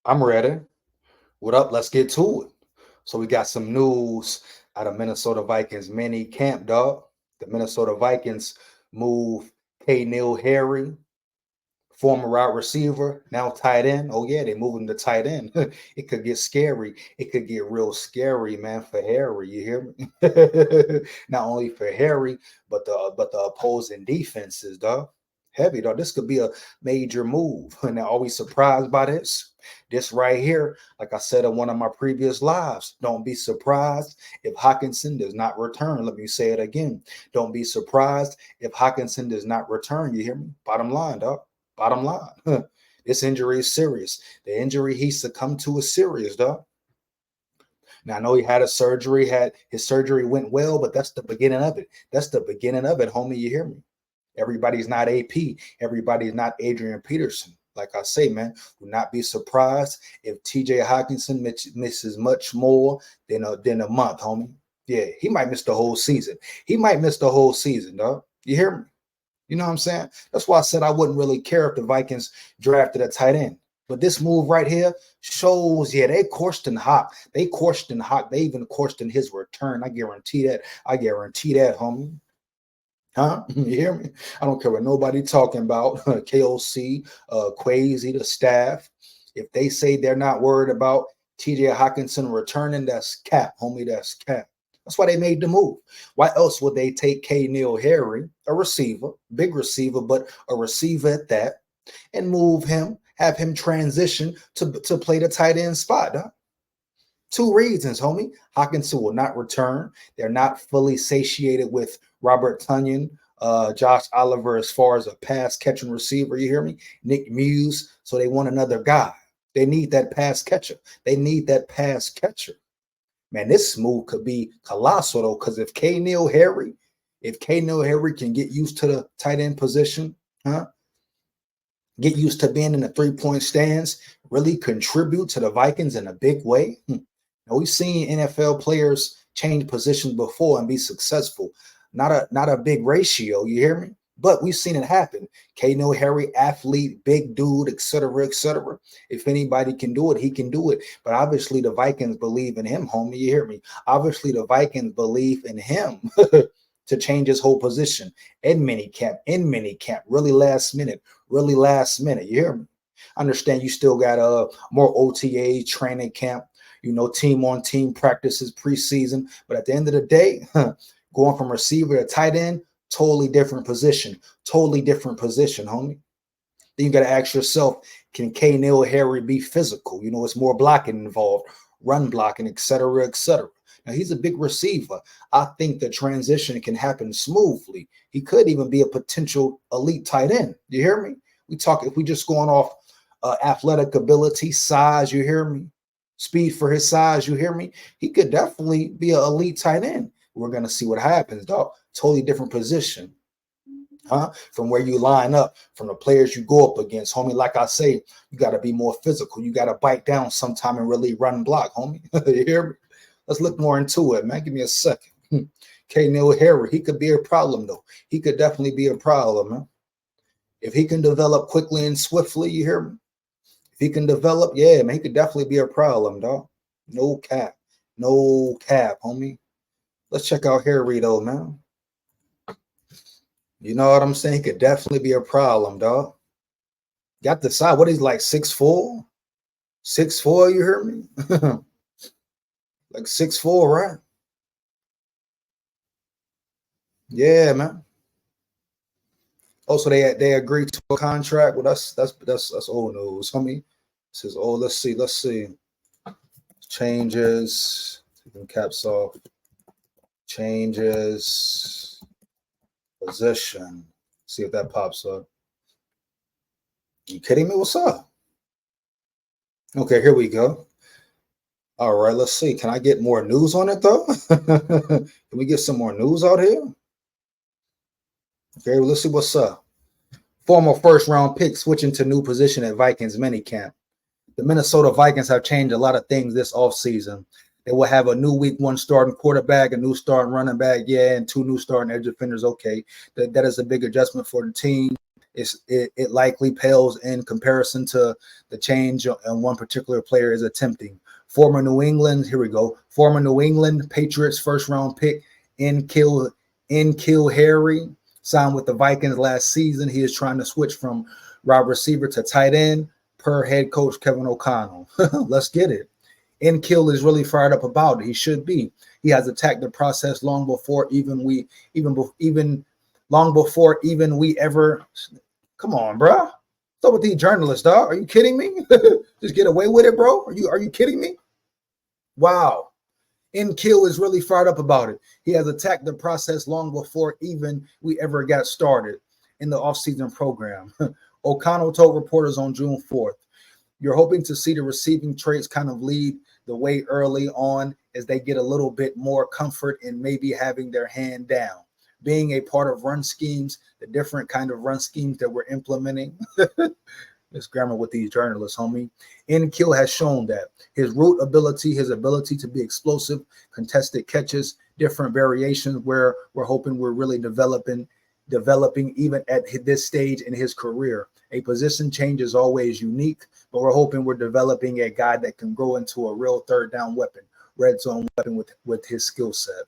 I'm ready. What up? Let's get to it. So we got some news out of Minnesota Vikings mini camp, dog. The Minnesota Vikings move Neil Harry, former wide receiver, now tight end. Oh yeah, they moving to tight end. It could get scary. It could get real scary, man, for Harry. You hear me? Not only for Harry, but the opposing defenses, dog. Heavy, dog. This could be a major move. And are we surprised by this? This right here, like I said in one of my previous lives, don't be surprised if Hockenson does not return. Let me say it again. Don't be surprised if Hockenson does not return. You hear me? Bottom line, dog. Bottom line, this injury is serious. The injury he succumbed to is serious, dog. Now I know he had a surgery, had his surgery went well, but that's the beginning of it. That's the beginning of it, homie. You hear me? Everybody's not AP. Everybody's not Adrian Peterson. Like I say, man, do not be surprised if TJ Hockenson misses much more than a month, homie. Yeah, he might miss the whole season. He might miss the whole season, dog. You hear me? You know what I'm saying? That's why I said I wouldn't really care if the Vikings drafted a tight end. But this move right here shows, yeah, they questioned Hawk. They questioned Hawk. They even questioned his return. I guarantee that. I guarantee that, homie. Huh? You hear me? I don't care what nobody talking about. KOC, Quasi, the staff. If they say they're not worried about TJ Hockenson returning, that's cap, homie. That's cap. That's why they made the move. Why else would they take Neil Harry, a receiver, big receiver, but a receiver at that, and move him, have him transition to play the tight end spot? Huh? Two reasons, homie. Hockenson will not return. They're not fully satiated with Robert Tunyon, Josh Oliver as far as a pass catching receiver. You hear me? Nick Muse. So they want another guy. They need that pass catcher. They need that pass catcher. Man, this move could be colossal though, because if Neil Harry can get used to the tight end position, huh? Get used to being in the 3-point stance, really contribute to the Vikings in a big way. Now, we've seen NFL players change positions before and be successful. Not a big ratio, you hear me? But we've seen it happen. Neil Harry, athlete, big dude, etc., etc. If anybody can do it, he can do it. But obviously, the Vikings believe in him, homie. You hear me? Obviously, the Vikings believe in him to change his whole position in minicamp, really last minute. You hear me? I understand you still got more OTA training camp, team on team practices preseason. But at the end of the day, going from receiver to tight end, totally different position, homie. Then you got to ask yourself, can Neil Harry be physical? It's more blocking involved, run blocking, etc., etc. Now, he's a big receiver. I think the transition can happen smoothly. He could even be a potential elite tight end. You hear me? If we just going off athletic ability, size, you hear me? Speed for his size, you hear me? He could definitely be an elite tight end. We're going to see what happens, dog. Totally different position. From where you line up, from the players you go up against, homie. Like I say, you got to be more physical. You got to bite down sometime and really run block, homie. You hear me? Let's look more into it, man. Give me a second. Neil Harry, he could be a problem, though. He could definitely be a problem, man. If he can develop quickly and swiftly, you hear me? If he can develop, yeah, man, he could definitely be a problem, dog. No cap. No cap, homie. Let's check out Harry, though, man. You know what I'm saying? He could definitely be a problem, dog. Got the side. What is like 6'4"? 6'4", you heard me? Like 6'4", right? Yeah, man. Also, they agreed to a contract. Well, that's old news, homie. This is old. Let's see. Changes. Caps off. Changes. Position. See if that pops up. You kidding me? What's up? Okay, here we go. All right, let's see. Can I get more news on it, though? Can we get some more news out here? Okay, well, let's see what's up. Former first-round pick switching to new position at Vikings minicamp. The Minnesota Vikings have changed a lot of things this offseason. They will have a new week 1 starting quarterback, a new starting running back, yeah, and 2 new starting edge defenders. Okay, that is a big adjustment for the team. It likely pales in comparison to the change and one particular player is attempting. Former New England, here we go. Former New England Patriots first round pick N'Keal Harry signed with the Vikings last season. He is trying to switch from wide receiver to tight end per head coach Kevin O'Connell. Let's get it. N'Keal is really fired up about it. He should be. He has attacked the process long before we ever. Come on, bro. What's up with these journalists, dog? Are you kidding me? Just get away with it, bro. Are you kidding me? Wow. N'Keal is really fired up about it. He has attacked the process long before even we ever got started in the offseason program. O'Connell told reporters on June 4th, "You're hoping to see the receiving traits kind of lead the way early on as they get a little bit more comfort in maybe having their hand down. Being a part of run schemes, the different kind of run schemes that we're implementing." This grammar with these journalists, homie. N'Keal has shown that his route ability, his ability to be explosive, contested catches, different variations where we're hoping we're really developing even at this stage in his career. A position change is always unique, but we're hoping we're developing a guy that can grow into a real third down weapon, red zone weapon with his skill set.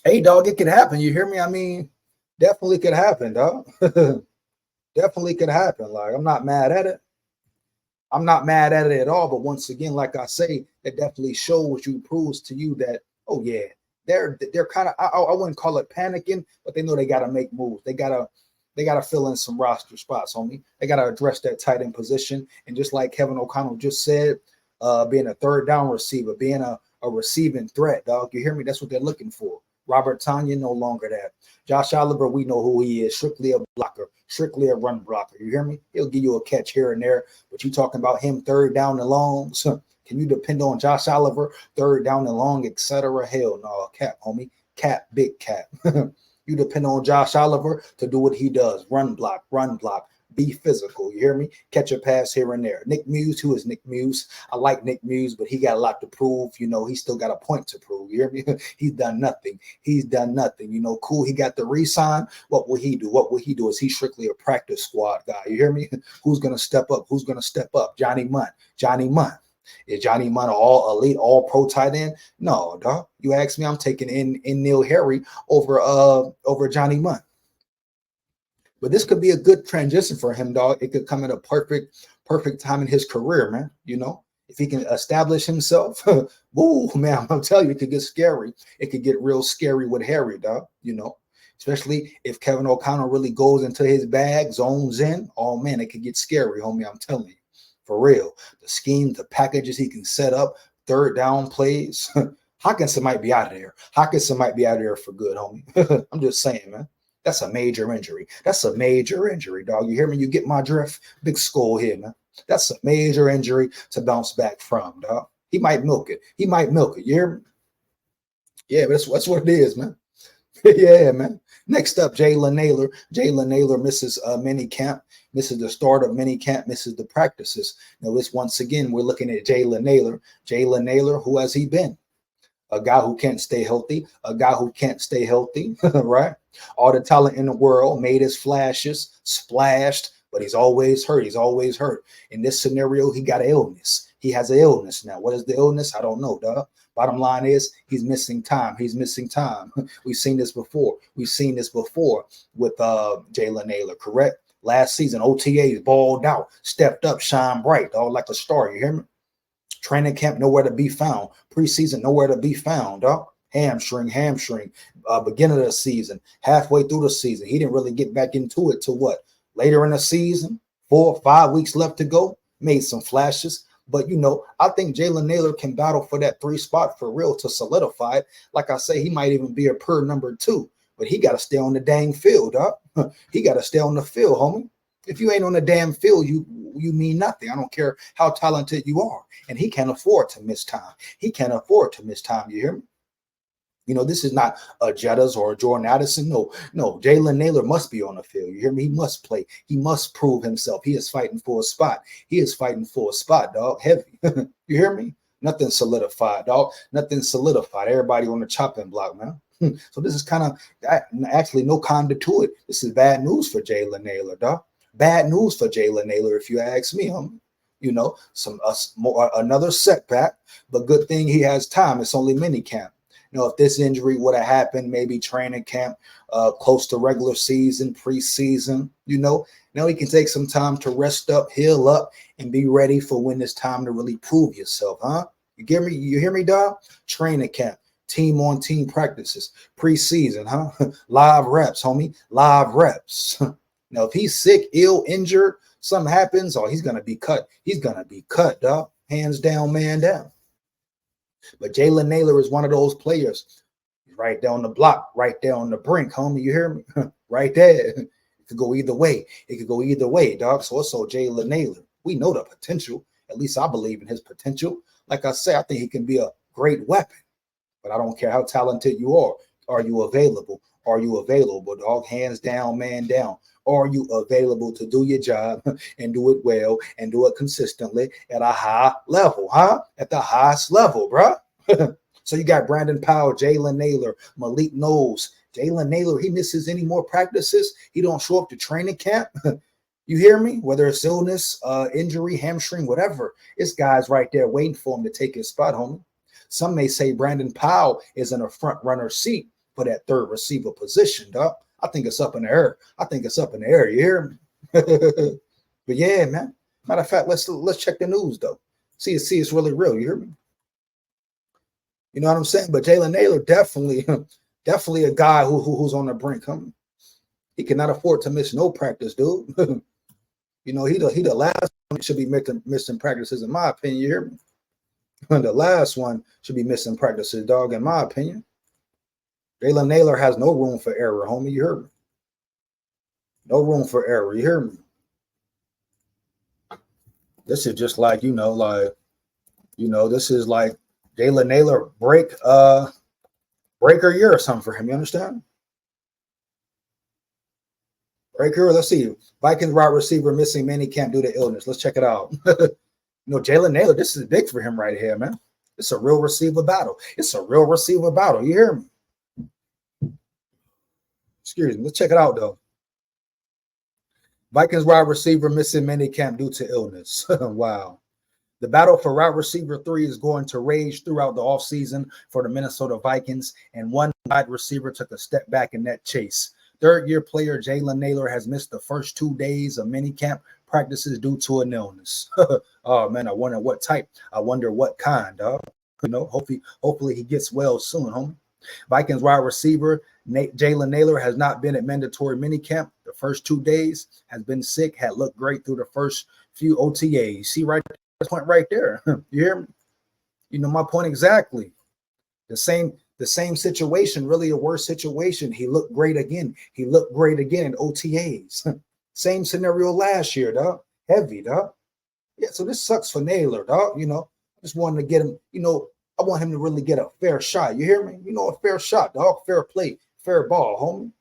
Hey, dog, it could happen. You hear me? I mean, definitely could happen, dog. Definitely could happen. Like, I'm not mad at it. I'm not mad at it at all. But once again, like I say, it definitely shows you, proves to you that, oh yeah, they're kind of, I wouldn't call it panicking, but they know they got to make moves. They gotta fill in some roster spots, homie. They gotta address that tight end position. And just like Kevin O'Connell just said, being a third down receiver, being a receiving threat, dog. You hear me? That's what they're looking for. Robert Tonyan, no longer that. Josh Oliver, we know who he is. Strictly a blocker, strictly a run blocker. You hear me? He'll give you a catch here and there, but you talking about him third down and long. So can you depend on Josh Oliver, third down and long, etc.? Hell no, cap, homie. Cap, big cap. You depend on Josh Oliver to do what he does. Run block, be physical. You hear me? Catch a pass here and there. Nick Muse, who is Nick Muse? I like Nick Muse, but he got a lot to prove. You know, he still got a point to prove. You hear me? He's done nothing. You know, cool. He got the re-sign. What will he do? Is he strictly a practice squad guy? You hear me? Who's going to step up? Johnny Munt. Is Johnny Munt all elite, all pro tight end? No, dog. You ask me, I'm taking in N'Keal Harry over Johnny Munt. But this could be a good transition for him, dog. It could come at a perfect time in his career, man. You know, if he can establish himself, woo, man, I'm telling you, it could get scary. It could get real scary with Harry, dog. You know, especially if Kevin O'Connell really goes into his bag, zones in. Oh man, it could get scary, homie. I'm telling you, for real. The scheme, the packages he can set up, third down plays. Hockenson might be out of there. For good, homie. I'm just saying, man. That's a major injury. Dog. You hear me? You get my drift? Big SKOL here, man. That's a major injury to bounce back from, dog. He might milk it. You hear me? Yeah, that's what it is, man. Yeah, man. Next up, Jalen Nailor. Jalen Nailor misses mini camp, misses the start of mini camp, misses the practices. Now, once again, we're looking at Jalen Nailor. Jalen Nailor, who has he been? A guy who can't stay healthy, right? All the talent in the world, made his flashes, splashed, but he's always hurt. In this scenario, he got an illness. He has an illness now. What is the illness? I don't know, dog. Bottom line is he's missing time. We've seen this before. With Jalen Nailor, correct? Last season, OTAs balled out, stepped up, shine bright, dog, like a star. You hear me? Training camp, nowhere to be found. Preseason, nowhere to be found, dog. Hamstring. Beginning of the season, halfway through the season. He didn't really get back into it till what? Later in the season, 4 or 5 weeks left to go. Made some flashes. But, you know, I think Jalen Nailor can battle for that 3 spot for real to solidify it. Like I say, he might even be a per number 2. But he got to stay on the dang field, dog. He got to stay on the field, homie. If you ain't on the damn field, you mean nothing. I don't care how talented you are. And he can't afford to miss time. You hear me? You know, this is not a Jettas or a Jordan Addison. No. Jalen Nailor must be on the field. You hear me? He must play. He must prove himself. He is fighting for a spot. Dog. Heavy. You hear me? Nothing solidified, dog. Everybody on the chopping block, man. So this is kind of actually no kind to it. This is bad news for Jalen Nailor, dog. Bad news for Jalen Nailor, if you ask me, homie. You know, another setback, but good thing he has time. It's only mini camp. You know, if this injury would have happened, maybe training camp, close to regular season, preseason, you know, now he can take some time to rest up, heal up, and be ready for when it's time to really prove yourself, huh? You get me? You hear me, dog? Training camp, team on team practices, preseason, huh? Live reps, homie, live reps. Now, if he's sick, ill, injured, something happens, oh, he's gonna be cut. He's gonna be cut, dog. Hands down, man down. But Jalen Nailor is one of those players. He's right there on the block, right there on the brink, homie. You hear me? Right there. It could go either way. It could go either way, dog. So also Jalen Nailor. We know the potential. At least I believe in his potential. Like I say, I think he can be a great weapon. But I don't care how talented you are. Are you available? Are you available, dog? Hands down, man down. Are you available to do your job and do it well and do it consistently at a high level, huh? At the highest level, bro. So you got Brandon Powell, Jalen Nailor, Malik Knowles. Jalen Nailor, he misses any more practices. He don't show up to training camp. You hear me? Whether it's illness, injury, hamstring, whatever. It's guys right there waiting for him to take his spot, homie. Some may say Brandon Powell is in a front runner seat for that third receiver position, dog. I think it's up in the air. I think it's up in the air. You hear me? But yeah, man. Matter of fact, let's check the news though. See it's really real. You hear me? You know what I'm saying? But Jalen Nailor definitely a guy who's on the brink. He cannot afford to miss no practice, dude. You know, he the last one should be missing practices, in my opinion. You hear me? The last one should be missing practices, dog, in my opinion. Jalen Nailor has no room for error, homie. You heard me? No room for error. You hear me? This is just like, this is like Jalen Nailor breaker year or something for him. You understand? Breaker. Let's see. Vikings wide receiver missing minicamp due to illness. Let's check it out. Jalen Nailor, this is big for him right here, man. It's a real receiver battle. It's a real receiver battle. You hear me? Excuse me. Let's check it out, though. Vikings wide receiver missing minicamp due to illness. Wow. The battle for wide receiver 3 is going to rage throughout the offseason for the Minnesota Vikings, and one wide receiver took a step back in that chase. Third-year player Jalen Nailor has missed the first 2 days of minicamp practices due to an illness. Oh, man, I wonder what type. I wonder what kind, dog. Hopefully he gets well soon, homie. Vikings wide receiver Jalen Nailor has not been at mandatory minicamp. The first 2 days, has been sick, had looked great through the first few OTAs. See right there, point right there. You hear me? You know my point exactly. The same situation, really a worse situation. He looked great again. He looked great again in OTAs. Same scenario last year, dog. Heavy, dog. Yeah, so this sucks for Nailor, dog. I just wanted to get him, I want him to really get a fair shot. You hear me? A fair shot, dog. Fair play, fair ball, homie.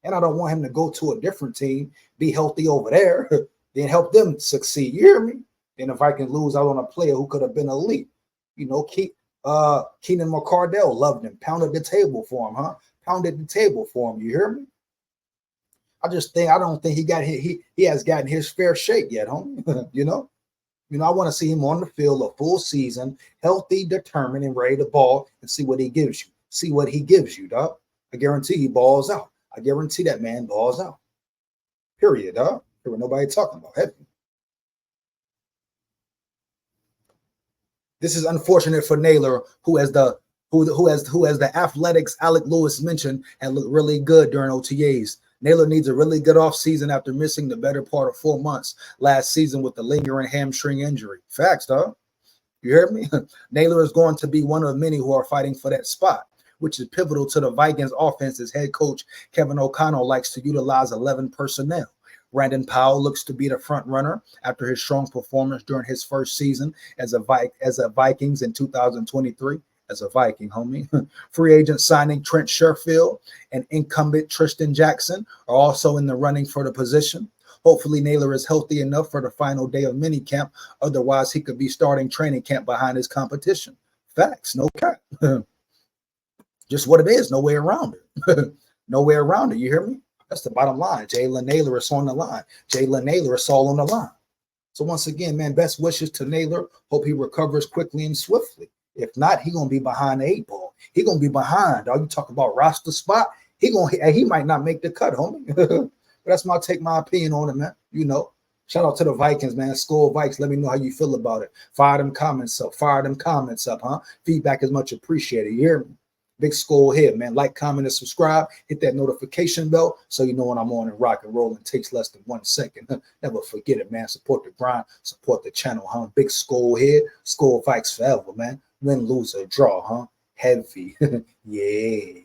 And I don't want him to go to a different team, be healthy over there, then help them succeed. You hear me? Then if I can lose out on a player who could have been elite, Keenan McCardell loved him, pounded the table for him, huh? Pounded the table for him. You hear me? I don't think he has gotten his fair shake yet, homie. I want to see him on the field a full season, healthy, determined, and ready to ball and see what he gives you. See what he gives you, dog. I guarantee he balls out. I guarantee that man balls out. Period, dog. There was nobody talking about heavy. This is unfortunate for Nailor, who has the athletics Alec Lewis mentioned and looked really good during OTAs. Nailor needs a really good offseason after missing the better part of 4 months last season with the lingering hamstring injury. Facts, dog. You heard me? Nailor is going to be one of many who are fighting for that spot, which is pivotal to the Vikings offense as head coach Kevin O'Connell likes to utilize 11 personnel. Brandon Powell looks to be the front runner after his strong performance during his first season as a Vikings in 2023. As a Viking, homie. Free agent signing Trent Sherfield and incumbent Tristan Jackson are also in the running for the position. Hopefully Nailor is healthy enough for the final day of minicamp. Otherwise, he could be starting training camp behind his competition. Facts, no cap. Just what it is. No way around it. No way around it. You hear me? That's the bottom line. Jalen Nailor is on the line. Jalen Nailor is all on the line. So once again, man, best wishes to Nailor. Hope he recovers quickly and swiftly. If not, he gonna be behind the 8 ball. He gonna be behind. All you talk about roster spot. He might not make the cut, homie. But that's my opinion on it, man. You know. Shout out to the Vikings, man. SKOL Vikes. Let me know how you feel about it. Fire them comments up. Fire them comments up, huh? Feedback is much appreciated. You hear me? Big SKOL here, man. Like, comment, and subscribe. Hit that notification bell so you know when I'm on and rock and roll. It takes less than 1 second. Never forget it, man. Support the grind. Support the channel, huh? Big SKOL here. SKOL Vikes forever, man. Win, lose, or draw, huh? Heavy. Yeah.